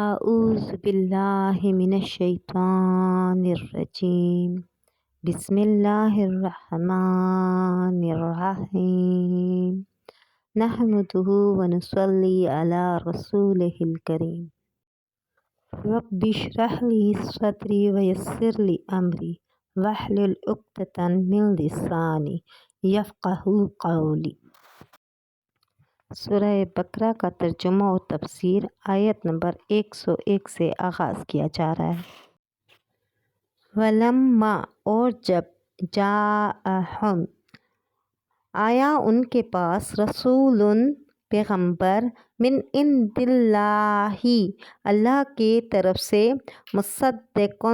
اعوذ باللہ من الشیطان الرجیم بسم اللہ الرحمن الرحیم نحمدہ ونصلی علی رسولہ الکریم رب اشرح لی صدری ویسر لی امری واحلل عقدۃ من لسانی یفقہوا قولی۔ سورہ بقرہ کا ترجمہ و تفسیر آیت نمبر 101 سے آغاز کیا جا رہا ہے۔ وَلَمَّا اور جب جاءہم آیا ان کے پاس رسول پیغمبر من عند اللہ اللہ کے طرف سے مصدق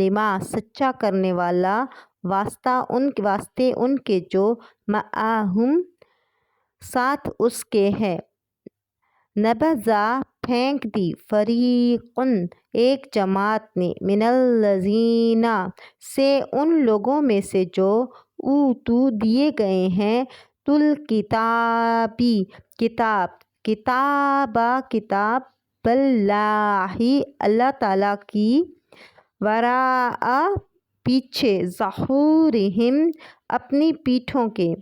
لما سچا کرنے والا واسطے ان کے جو معہم ساتھ اس کے ہے، نبذا پھینک دی فریق ایک جماعت نے من الذین سے ان لوگوں میں سے جو اوتو دیے گئے ہیں الکتابی کتاب اللہ اللہ تعالیٰ کی وراء پیچھے ظہورہم اپنی پیٹھوں کے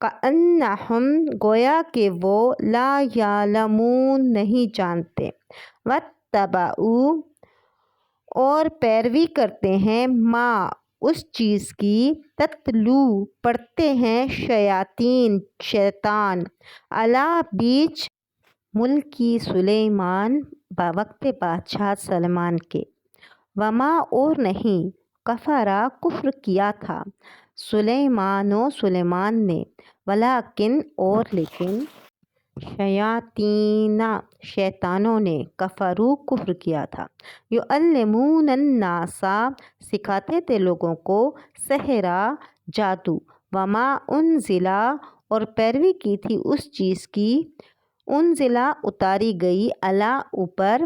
کأنہم گویا کہ وہ لا یعلمون نہیں جانتے، واتبعوا اور پیروی کرتے ہیں ما اس چیز کی تتلو پڑھتے ہیں شیطان علی بیچ ملکی سلیمان وقت بادشاہ سلیمان کے، وما اور نہیں کفرا کفر کیا تھا سلیمان نے، ولیکن اور لیکن شیطانوں نے کفروا کفر کیا تھا، یعلمون الناس سکھاتے تھے لوگوں کو سحر جادو، وما انزلا اور پیروی کی تھی اس چیز کی انزلا اتاری گئی علی اوپر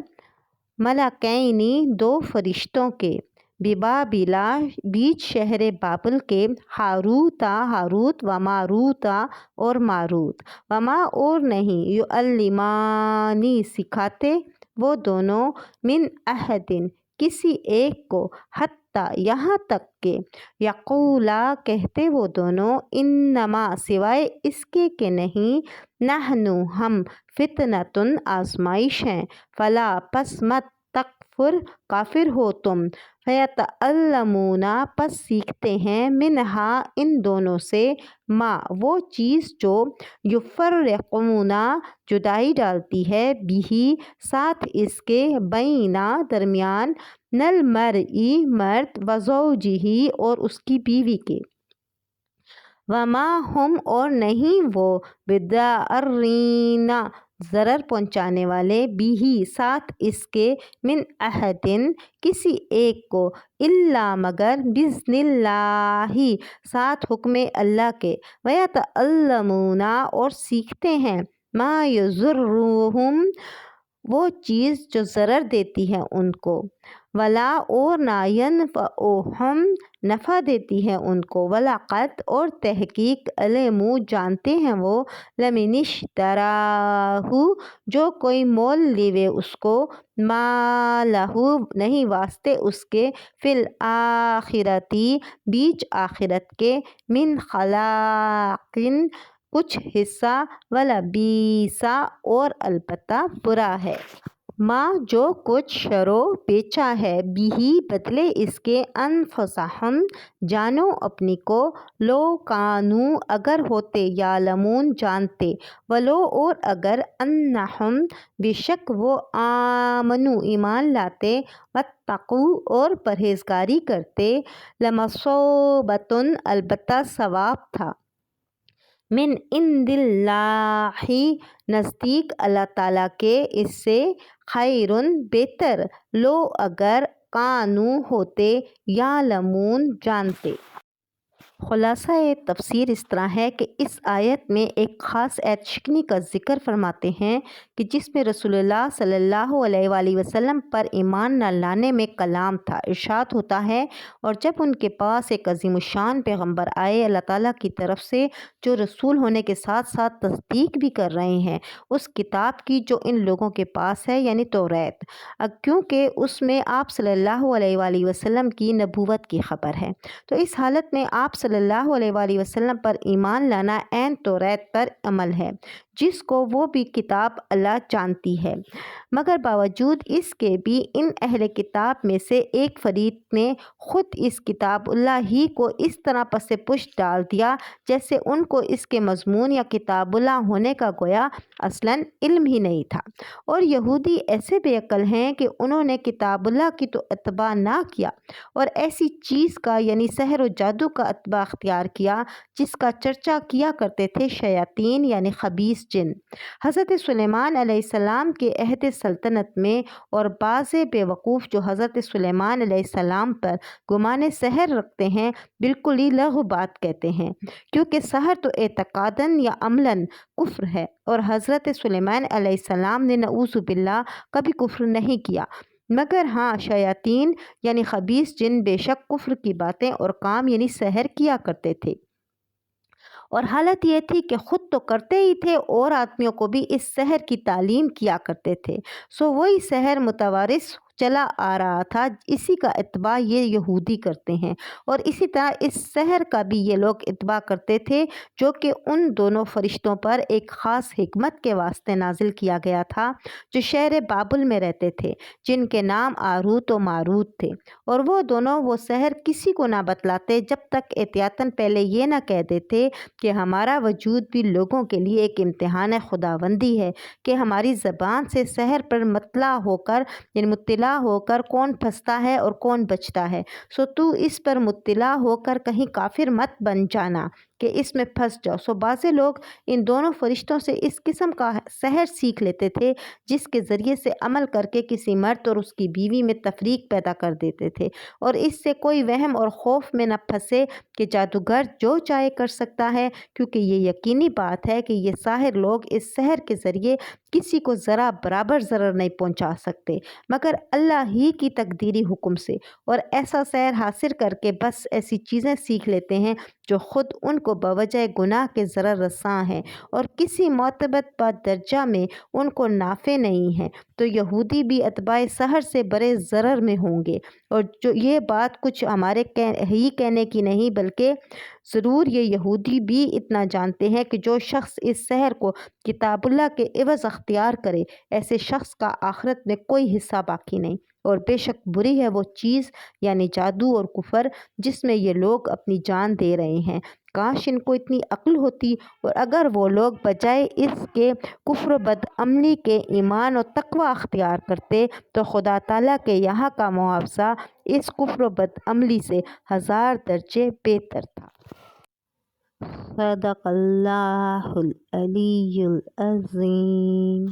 ملکینی دو فرشتوں کے ببابلا بیچ شہر بابل کے، ہاروت و ماروت اور ماروت، وما اور نہیں یعلمانی سکھاتے وہ دونوں من احد کسی ایک کو، حتیٰ یہاں تک کہ یقولا کہتے وہ دونوں انما سوائے اس کے کہ نہیں نحنو ہم فتنۃ آزمائش ہیں، فلا پس مت تکفر کافر ہو تم، فیتعلمون پس سیکھتے ہیں منہا ان دونوں سے ما وہ چیز جو یفرقون جدائی ڈالتی ہے بھی ساتھ اس کے بینا درمیان المرئی مرد وزوجہ اور اس کی بیوی کے، وما ہم اور نہیں وہ بضارین ضرر پہنچانے والے بھی ساتھ اس کے من احد کسی ایک کو، الا مگر باذن اللہ ساتھ حکم اللہ کے، ویتعلمون اور سیکھتے ہیں ما یضرہم وہ چیز جو ضرر دیتی ہے ان کو، ولا اور نہ ینفعہم نفع دیتی ہے ان کو، ولقد اور تحقیق علموا جانتے ہیں وہ لمن اشتراہ جو کوئی مول لیوے اس کو، ما لہ نہیں واسطے اس کے فی الآخرتی بیچ آخرت کے من خلاق کچھ حصہ، ولبئس اور البتہ برا ہے ما جو کچھ شرو بیچا ہے بھی بدلے اس کے انفسہم جانوں اپنی کو، لو کانوا اگر ہوتے یعلمون جانتے، ولو اور اگر انہم بے شک وہ آمنوا ایمان لاتے، واتقوا اور پرہیزگاری کرتے، لمثوبۃ البتہ ثواب تھا، من عند اللہ نزدیک اللہ تعالیٰ کے، اس سے خیر بہتر، لو اگر کانوا ہوتے یعلمون جانتے۔ خلاصہ تفسیر اس طرح ہے کہ اس آیت میں ایک خاص عہد شکنی کا ذکر فرماتے ہیں کہ جس میں رسول اللہ صلی اللہ علیہ وآلہ وسلم پر ایمان نہ لانے میں کلام تھا۔ ارشاد ہوتا ہے، اور جب ان کے پاس ایک عظیم الشان پیغمبر آئے اللہ تعالیٰ کی طرف سے جو رسول ہونے کے ساتھ ساتھ تصدیق بھی کر رہے ہیں اس کتاب کی جو ان لوگوں کے پاس ہے، یعنی توریت، کیونکہ اس میں آپ صلی اللہ علیہ وآلہ وسلم کی نبوت کی خبر ہے، تو اس حالت میں آپ صلی اللہ علیہ وآلہ وسلم پر ایمان لانا عین توریت پر عمل ہے جس کو وہ بھی کتاب اللہ جانتی ہے۔ مگر باوجود اس کے بھی ان اہل کتاب میں سے ایک فریق نے خود اس کتاب اللہ ہی کو اس طرح پس پشت ڈال دیا جیسے ان کو اس کے مضمون یا کتاب اللہ ہونے کا گویا اصلاً علم ہی نہیں تھا۔ اور یہودی ایسے بے عقل ہیں کہ انہوں نے کتاب اللہ کی تو اتباع نہ کیا اور ایسی چیز کا یعنی سحر و جادو کا اتباع اختیار کیا جس کا چرچا کیا کرتے تھے شیاطین یعنی خبیث جن۔ حضرت سلیمان علیہ السلام کے عہد سلطنت میں اور بعض بے وقوف جو حضرت سلیمان علیہ السلام پر گمان سحر رکھتے ہیں بالکل ہی لغو بات کہتے ہیں، کیونکہ سحر تو اعتقاداً یا عملاً کفر ہے، اور حضرت سلیمان علیہ السلام نے نعوذ باللہ کبھی کفر نہیں کیا، مگر ہاں شیاطین یعنی خبیث جن بے شک کفر کی باتیں اور کام یعنی سحر کیا کرتے تھے، اور حالت یہ تھی کہ خود تو کرتے ہی تھے اور آدمیوں کو بھی اس سحر کی تعلیم کیا کرتے تھے، سو وہی سحر متوارث چلا آ رہا تھا، اسی کا اتباع یہ یہودی کرتے ہیں، اور اسی طرح اس سحر کا بھی یہ لوگ اتباع کرتے تھے جو کہ ان دونوں فرشتوں پر ایک خاص حکمت کے واسطے نازل کیا گیا تھا جو شہر بابل میں رہتے تھے، جن کے نام آروت و ماروت تھے، اور وہ دونوں وہ سحر کسی کو نہ بتلاتے جب تک احتیاطاً پہلے یہ نہ کہہ دیتے کہ ہمارا وجود بھی لوگوں کے لیے ایک امتحان خداوندی ہے کہ ہماری زبان سے سحر پر مطلع ہو کر یعنی مطلع ہو کر کون پھنستا ہے اور کون بچتا ہے، سو تو اس پر مطلع ہو کر کہیں کافر مت بن جانا کہ اس میں پھنس جاؤ۔ سو بعض لوگ ان دونوں فرشتوں سے اس قسم کا سحر سیکھ لیتے تھے جس کے ذریعے سے عمل کر کے کسی مرد اور اس کی بیوی میں تفریق پیدا کر دیتے تھے، اور اس سے کوئی وہم اور خوف میں نہ پھنسے کہ جادوگر جو چاہے کر سکتا ہے، کیونکہ یہ یقینی بات ہے کہ یہ ساحر لوگ اس سحر کے ذریعے کسی کو ذرا برابر ضرر نہیں پہنچا سکتے مگر اللہ ہی کی تقدیری حکم سے، اور ایسا سحر حاصل کر کے بس ایسی چیزیں سیکھ لیتے ہیں جو خود ان کو بوجہ گناہ کے ضرر رساں ہیں اور کسی معتبر درجہ میں ان کو نافع نہیں ہیں، تو یہودی بھی اتباع سحر سے بڑے ضرر میں ہوں گے، اور جو یہ بات کچھ ہمارے ہی کہنے کی نہیں بلکہ ضرور یہ یہودی بھی اتنا جانتے ہیں کہ جو شخص اس سحر کو کتاب اللہ کے عوض اختیار کرے ایسے شخص کا آخرت میں کوئی حصہ باقی نہیں، اور بے شک بری ہے وہ چیز یعنی جادو اور کفر جس میں یہ لوگ اپنی جان دے رہے ہیں۔ کاش ان کو اتنی عقل ہوتی، اور اگر وہ لوگ بجائے اس کے کفر و بد عملی کے ایمان و تقوی اختیار کرتے تو خدا تعالیٰ کے یہاں کا معاوضہ اس کفر و بد عملی سے 1000 درجے بہتر تھا۔ صدق اللہ العلی العظیم۔